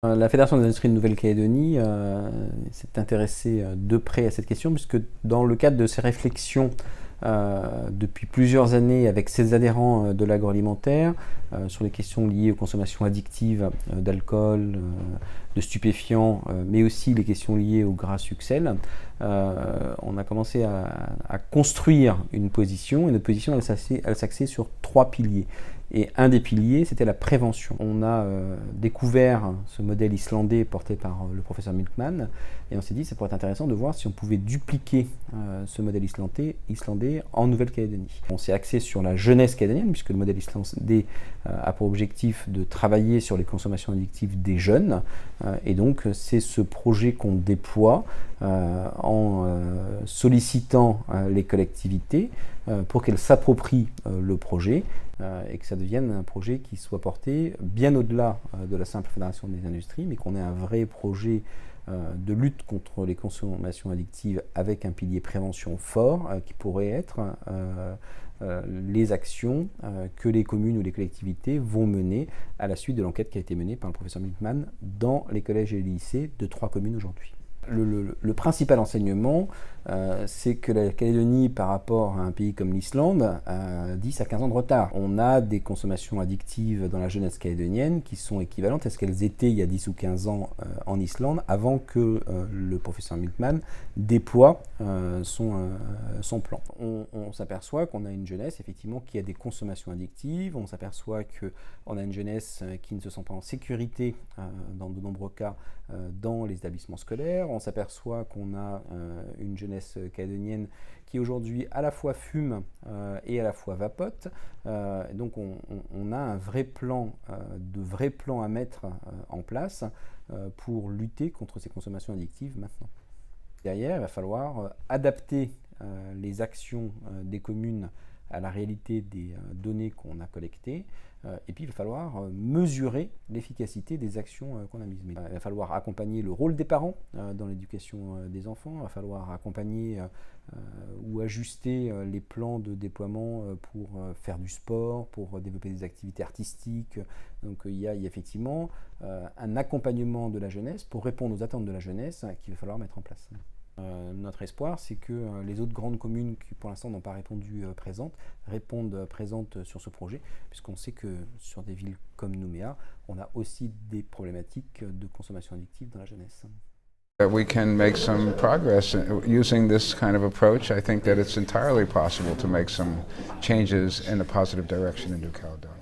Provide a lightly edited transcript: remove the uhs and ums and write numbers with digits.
La Fédération des industries de Nouvelle-Calédonie s'est intéressée de près à cette question, puisque dans le cadre de ses réflexions depuis plusieurs années avec ses adhérents de l'agroalimentaire sur les questions liées aux consommations addictives d'alcool, de stupéfiants, mais aussi les questions liées au gras succel, on a commencé à construire une position, et notre position elle s'axait sur 3 piliers. Et un des piliers, c'était la prévention. On a découvert ce modèle islandais porté par le professeur Milkman, et on s'est dit que ça pourrait être intéressant de voir si on pouvait dupliquer ce modèle islandais en Nouvelle-Calédonie. On s'est axé sur la jeunesse calédonienne, puisque le modèle islandais a pour objectif de travailler sur les consommations addictives des jeunes, et donc c'est ce projet qu'on déploie en sollicitant les collectivités pour qu'elles s'approprient le projet et que ça devienne un projet qui soit porté bien au-delà de la simple fédération des industries, mais qu'on ait un vrai projet de lutte contre les consommations addictives avec un pilier prévention fort qui pourrait être les actions que les communes ou les collectivités vont mener à la suite de l'enquête qui a été menée par le professeur Milkman dans les collèges et les lycées de 3 communes aujourd'hui. Le principal enseignement, c'est que la Calédonie, par rapport à un pays comme l'Islande, a 10 à 15 ans de retard. On a des consommations addictives dans la jeunesse calédonienne qui sont équivalentes à ce qu'elles étaient il y a 10 ou 15 ans en Islande, avant que le professeur Milkman déploie son plan. On s'aperçoit qu'on a une jeunesse, effectivement, qui a des consommations addictives. On s'aperçoit qu'on a une jeunesse qui ne se sent pas en sécurité, dans de nombreux cas, dans les établissements scolaires. On s'aperçoit qu'on a une jeunesse calédonienne qui aujourd'hui à la fois fume et à la fois vapote. Donc on a un vrai plan, de vrais plans à mettre en place pour lutter contre ces consommations addictives maintenant. Derrière, il va falloir adapter les actions des communes à la réalité des données qu'on a collectées. Et puis il va falloir mesurer l'efficacité des actions qu'on a mises. Il va falloir accompagner le rôle des parents dans l'éducation des enfants. Il va falloir accompagner ou ajuster les plans de déploiement pour faire du sport, pour développer des activités artistiques. Donc il y a effectivement un accompagnement de la jeunesse pour répondre aux attentes de la jeunesse qu'il va falloir mettre en place. Notre espoir, c'est que les autres grandes communes qui pour l'instant n'ont pas répondu répondent présentes sur ce projet, puisqu'on sait que sur des villes comme Nouméa, on a aussi des problématiques de consommation addictive dans la jeunesse. We can make some progress using this kind of approach. I think that it's entirely possible to make some changes in a positive direction in New Caledonia.